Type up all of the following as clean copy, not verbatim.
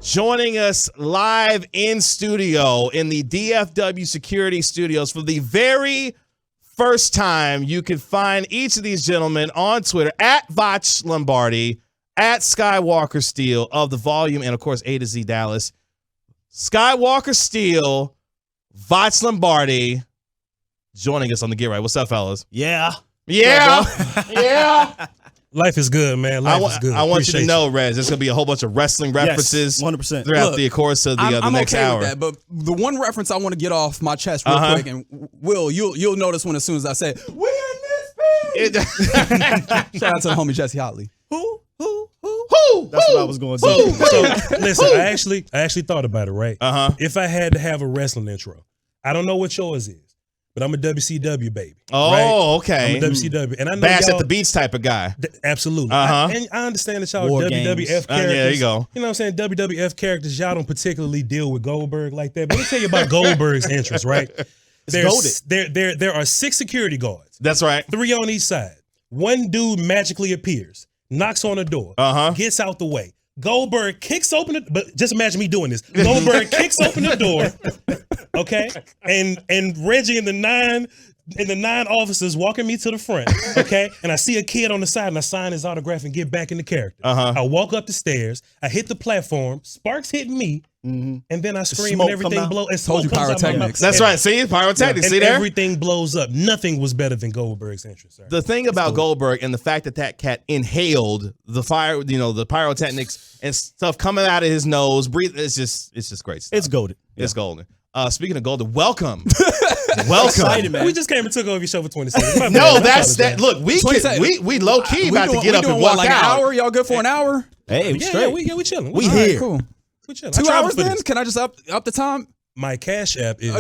joining us live in studio in the DFW Security Studios for the very first time. You can find each of these gentlemen on Twitter at Voch Lombardi, at Skywalker Steele of The Volume, and of course A to Z Dallas. Skywalker Steele, Voch Lombardi, joining us on the Get Right. What's up, fellas? Yeah. Life is good, man. Life is good. I want you to know, Rez, there's going to be a whole bunch of wrestling references 100%. throughout the course of the next okay hour. With that, but the one reference I want to get off my chest real quick, and Will, you'll notice when as soon as I say, "We in this bitch." Shout out to the homie Jesse Hotley. Who? That's what I was going to do. So listen, I actually thought about it, right? If I had to have a wrestling intro, I don't know what yours is, but I'm a WCW baby. Oh, right? okay. I'm a WCW, and I know Bash y'all, at the Beach type of guy. Absolutely. And I understand that y'all War WWF games. characters. Yeah, there you go. You know what I'm saying? WWF characters, y'all don't particularly deal with Goldberg like that. But let me tell you about Goldberg's entrance, right? There are 6 security guards. That's right. 3 on each side. One dude magically appears, knocks on a door, gets out the way. Goldberg kicks open it, but just imagine me doing this. Goldberg kicks open the door, okay, and Reggie and the nine officers walking me to the front, okay, and I see a kid on the side and I sign his autograph and get back into character. I walk up the stairs, I hit the platform, sparks hit me, and then I scream and everything blows. Told you pyrotechnics. That's right. See, pyrotechnics. See there? Everything blows up. Nothing was better than Goldberg's entrance. Sir. The thing about Goldberg and the fact that cat inhaled the fire, the pyrotechnics and stuff coming out of his nose, it's just great stuff. It's golden. It's golden. Speaking of golden, welcome. Welcome. We just came and took over your show for 20 seconds. No, that's that. Look, we low key about to get up and walk like out. An hour? Y'all good for an hour? Hey, we straight. we chilling. We here. Cool. We chilling. 2 hours then? Can I just up the time? My Cash App is.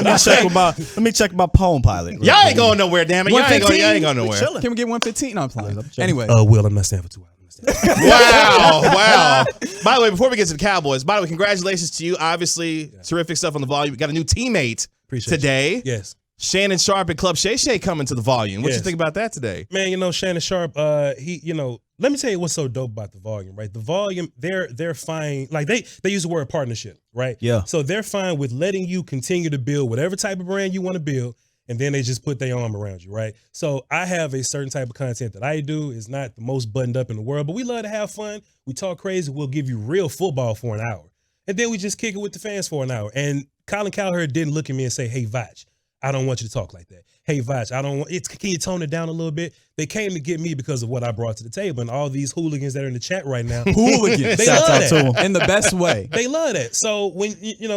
Let me check my Palm Pilot. Y'all ain't going nowhere, damn it. Y'all ain't going nowhere. Can we get 115? No, I'm playing. Anyway. Will, I'm not staying for 2 hours. Wow. By the way, before we get to the Cowboys, congratulations to you. Obviously, terrific stuff on the Volume. We got a new teammate today. Yes. Shannon Sharp and Club Shay Shay coming to the Volume. What you think about that today? Man, Shannon Sharp, let me tell you what's so dope about the Volume, right? The Volume, they're fine. Like they use the word partnership, right? Yeah. So they're fine with letting you continue to build whatever type of brand you want to build, and then they just put their arm around you, right? So I have a certain type of content that I do. It's not the most buttoned up in the world, but we love to have fun. We talk crazy. We'll give you real football for an hour. And then we just kick it with the fans for an hour. And Colin Cowherd didn't look at me and say, "Hey, Voch, I don't want you to talk like that. Hey, Voch, can you tone it down a little bit?" They came to get me because of what I brought to the table. And all these hooligans that are in the chat right now, they love that. In the best way. They love that. So when,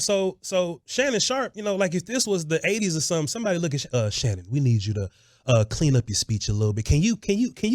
so Shannon Sharp, like if this was the 80s or something, somebody look at Shannon, we need you to clean up your speech a little bit. Can you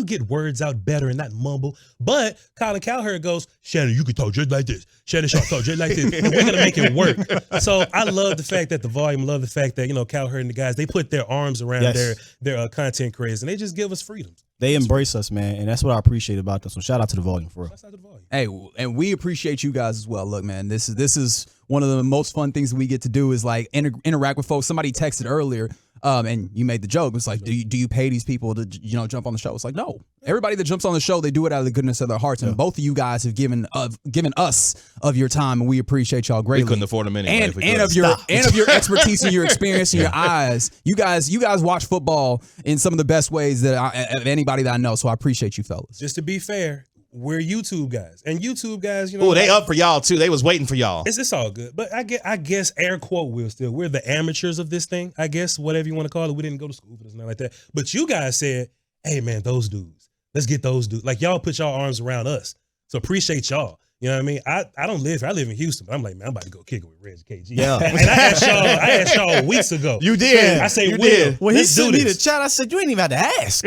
get words out better and not mumble? But Colin Cowherd goes, "Shannon, you can talk just like this. Shannon Sharp talk just like this. And we're gonna make it work." So I love the fact that the Volume, love the fact that Cowherd and the guys, they put their arms around their content creators and they just give us freedoms. They embrace us, man, and that's what I appreciate about them. So shout out to the Volume for real. Hey, and we appreciate you guys as well. Look, man, this is one of the most fun things that we get to do is like interact with folks. Somebody texted earlier. And you made the joke. It's like, do you pay these people to jump on the show? It's like, no. Everybody that jumps on the show, they do it out of the goodness of their hearts. And both of you guys have given us of your time, and we appreciate y'all greatly. We couldn't afford them anyway. And of your expertise and your experience and your eyes. You guys watch football in some of the best ways of anybody that I know. So I appreciate you fellas. Just to be fair, we're YouTube guys, and YouTube guys, Oh, they up for y'all too. They was waiting for y'all. It's all good, but I guess air quote we're the amateurs of this thing. I guess whatever you want to call it. We didn't go to school for this, nothing like that. But you guys said, "Hey man, those dudes, let's get those dudes." Like y'all put y'all arms around us, so appreciate y'all. You know what I mean? I don't live here. I live in Houston, but I'm like, man, I'm about to go kick it with Reggie KG. Yeah. And I asked y'all weeks ago. You did. I say, you Will, did. When he let's do sent me the this. chat, I said, "You ain't even have to ask.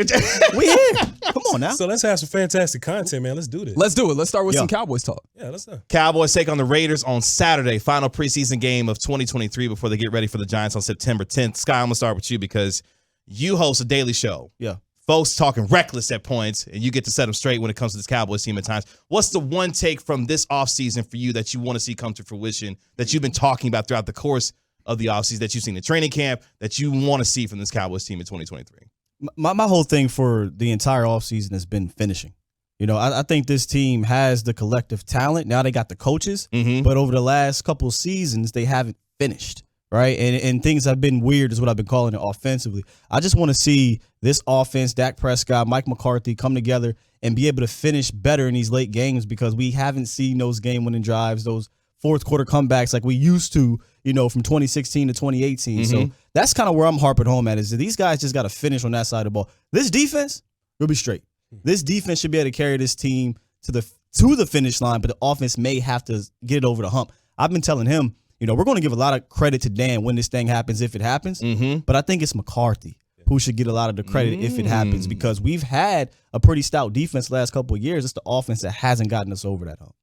We here. Come on now." So let's have some fantastic content, man. Let's do this. Let's do it. Let's start with some Cowboys talk. Yeah, let's do. Cowboys take on the Raiders on Saturday, final preseason game of 2023 before they get ready for the Giants on September 10th. Sky, I'm going to start with you because you host a daily show. Yeah. Folks talking reckless at points, and you get to set them straight when it comes to this Cowboys team at times. What's the one take from this offseason for you that you want to see come to fruition, that you've been talking about throughout the course of the offseason, that you've seen in training camp, that you want to see from this Cowboys team in 2023? My whole thing for the entire offseason has been finishing. You know, I think this team has the collective talent. Now they got the coaches, but over the last couple of seasons, they haven't finished, right? And things have been weird is what I've been calling it offensively. I just want to see this offense, Dak Prescott, Mike McCarthy, come together and be able to finish better in these late games because we haven't seen those game-winning drives, those fourth quarter comebacks like we used to, you know, from 2016 to 2018. So that's kind of where I'm harping home at is that these guys just got to finish on that side of the ball. This defense will be straight. This defense should be able to carry this team to the finish line, but the offense may have to get it over the hump. I've been telling him, you know, we're going to give a lot of credit to Dan when this thing happens, if it happens. But I think it's McCarthy who should get a lot of the credit if it happens because we've had a pretty stout defense the last couple of years. It's the offense that hasn't gotten us over that hump.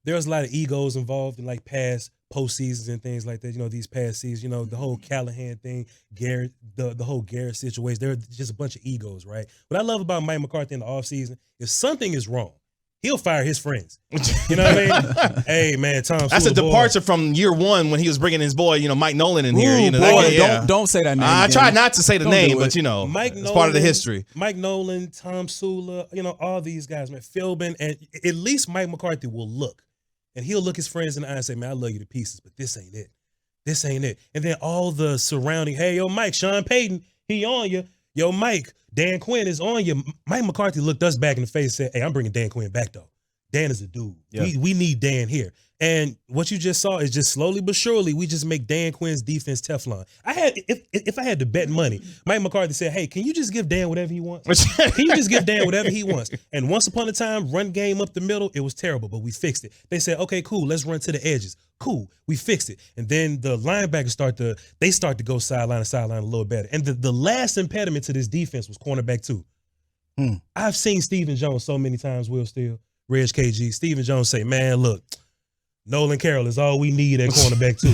There's a lot of egos involved in like past postseasons and things like that. You know, these past seasons, you know, the whole Callahan thing, Garrett, the whole Garrett situation, there are just a bunch of egos, right? What I love about Mike McCarthy in the offseason, if something is wrong, he'll fire his friends. You know what I mean? Hey, man, Tom That's a departure from year one when he was bringing his boy, you know, Mike Nolan in here. You know, boy, don't say that name. I tried not to say the name, but, you know, Mike it's Nolan, part of the history. Mike Nolan, Tom Sula, you know, all these guys, man, Philbin, and at least Mike McCarthy will look. And he'll look his friends in the eye and say, man, I love you to pieces, but this ain't it. This ain't it. And then all the surrounding, hey, yo, Mike, Sean Payton, he on you. Yo, Mike, Dan Quinn is on you. Mike McCarthy looked us back in the face and said, hey, I'm bringing Dan Quinn back, though. Dan is a dude. Yeah. We need Dan here. And what you just saw is just slowly but surely, we just make Dan Quinn's defense Teflon. If I had to bet money, Mike McCarthy said, hey, can you just give Dan whatever he wants? Can you just give Dan whatever he wants? And once upon a time, run game up the middle, it was terrible, but we fixed it. They said, okay, cool, let's run to the edges. Cool, we fixed it. And then the linebackers start to go sideline to sideline a little better. And the last impediment to this defense was cornerback 2. I've seen Stephen Jones so many times, Will Steele, Reg KG, Stephen Jones say, man, look, Nolan Carroll is all we need at cornerback 2.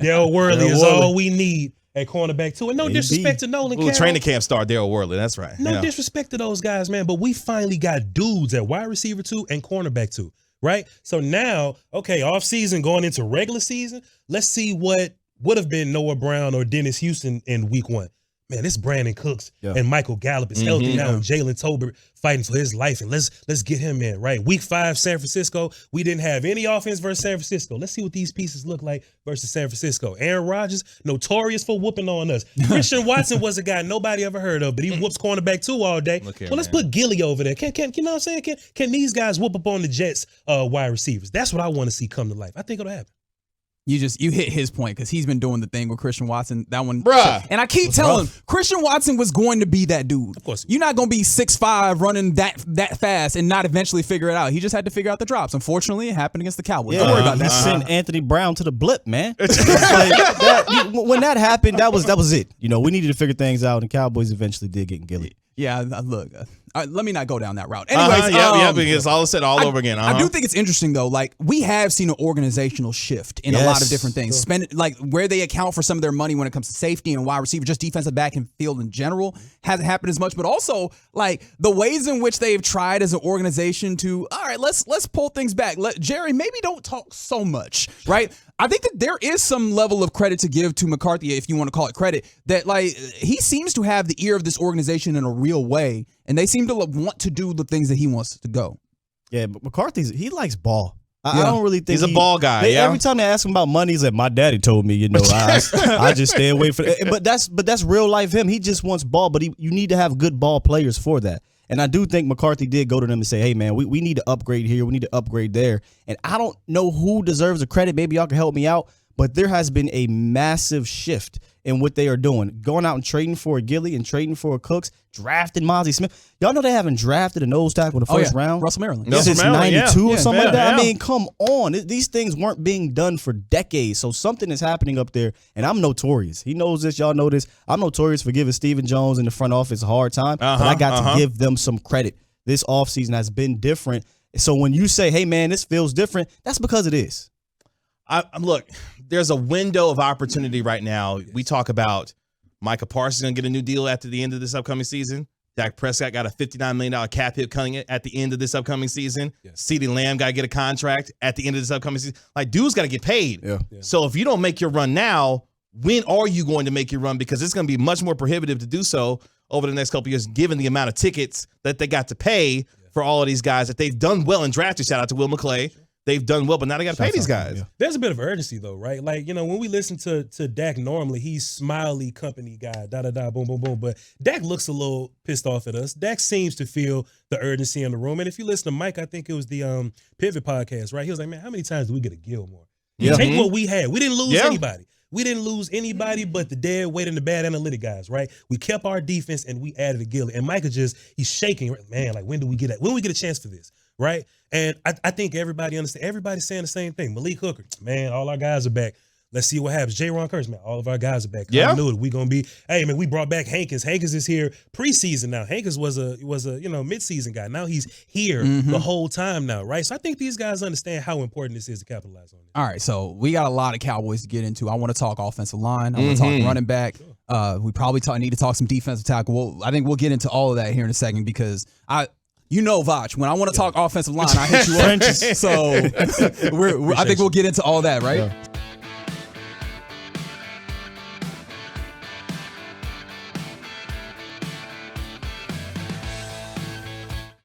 Daryl Worley is all we need at cornerback 2. And no disrespect to Nolan Carroll. Training camp star Daryl Worley, that's right. No disrespect to those guys, man, but we finally got dudes at wide receiver 2 and cornerback 2, right? So now, okay, off-season going into regular season, let's see what would have been Noah Brown or Dennis Houston in week 1. Man, this Brandon Cooks and Michael Gallup is healthy now, and Jalen Tolbert fighting for his life, and let's get him in, right? Week 5, San Francisco, we didn't have any offense versus San Francisco. Let's see what these pieces look like versus San Francisco. Aaron Rodgers, notorious for whooping on us. Christian Watson was a guy nobody ever heard of, but he whoops cornerback 2 all day. Here, let's put Gilly over there. Can you know what I'm saying? Can these guys whoop up on the Jets wide receivers? That's what I want to see come to life. I think it'll happen. You hit his point because he's been doing the thing with Christian Watson. That one, bruh. And I keep telling him Christian Watson was going to be that dude. Of course, you're not going to be 6'5" running that fast and not eventually figure it out. He just had to figure out the drops. Unfortunately, it happened against the Cowboys. Don't worry about that. Send Anthony Brown to the blip, man. When that happened, that was it. You know, we needed to figure things out, and Cowboys eventually did get Gilly. Yeah, look. Let me not go down that route. Anyways, because all said all over again. I do think it's interesting though. Like we have seen an organizational shift in a lot of different things. Spend like where they account for some of their money when it comes to safety and wide receiver, just defensive back and field in general hasn't happened as much. But also like the ways in which they've tried as an organization to let's pull things back. Jerry, maybe don't talk so much, right? I think that there is some level of credit to give to McCarthy, if you want to call it credit, that like he seems to have the ear of this organization in a real way, and they seem to want to do the things that he wants to go. Yeah, but he likes ball. I don't really think he's a ball guy. Every time they ask him about money, he's like, my daddy told me, you know, I just stay away from it. But that's real life him. He just wants ball, but you need to have good ball players for that. And I do think McCarthy did go to them and say, hey, man, we need to upgrade here. We need to upgrade there. And I don't know who deserves the credit. Maybe y'all can help me out. But there has been a massive shift in what they are doing. Going out and trading for a Gilly and trading for a Cooks, drafting Mozzie Smith. Y'all know they haven't drafted a nose tackle in the first round? Russell Maryland. Since 92 or something like that. I mean, come on. These things weren't being done for decades. So something is happening up there, and I'm notorious. He knows this. Y'all know this. I'm notorious for giving Stephen Jones in the front office a hard time, but I got to give them some credit. This offseason has been different. So when you say, hey, man, this feels different, that's because it is. Look, there's a window of opportunity right now. We talk about Micah Parsons going to get a new deal after the end of this upcoming season. Dak Prescott got a $59 million cap hit coming at the end of this upcoming season. CeeDee Lamb got to get a contract at the end of this upcoming season. Like, dude's got to get paid. So if you don't make your run now, when are you going to make your run? Because it's going to be much more prohibitive to do so over the next couple of years, given the amount of tickets that they got to pay for all of these guys that they've done well in drafting. Shout out to Will McClay. They've done well, but now they got to pay these guys. There's a bit of urgency though, right? Like, when we listen to Dak normally, he's smiley company guy, boom, boom, boom. But Dak looks a little pissed off at us. Dak seems to feel the urgency in the room. And if you listen to Mike, I think it was the Pivot podcast, right? He was like, man, how many times do we get a Gilmore? Take what we had. We didn't lose anybody. We didn't lose anybody but the dead weight and the bad analytic guys, right? We kept our defense and we added a Gilly. And Mike is he's shaking, man, like when do we get a chance for this? Right? And I think everybody understands. Everybody's saying the same thing. Malik Hooker, man, all our guys are back. Let's see what happens. J-Ron Curtis, man, all of our guys are back. Continuity. We gonna be. Hey, man, we brought back Hankins. Hankins is here preseason now. Hankins was a midseason guy. Now he's here the whole time now, right? So I think these guys understand how important this is to capitalize on it. All right, so we got a lot of Cowboys to get into. I want to talk offensive line. I want to talk running back. We probably need to talk some defensive tackle. I think we'll get into all of that here in a second because Voch, when I want to talk offensive line, I hit you up. So I think we'll get into all that, right? Yeah.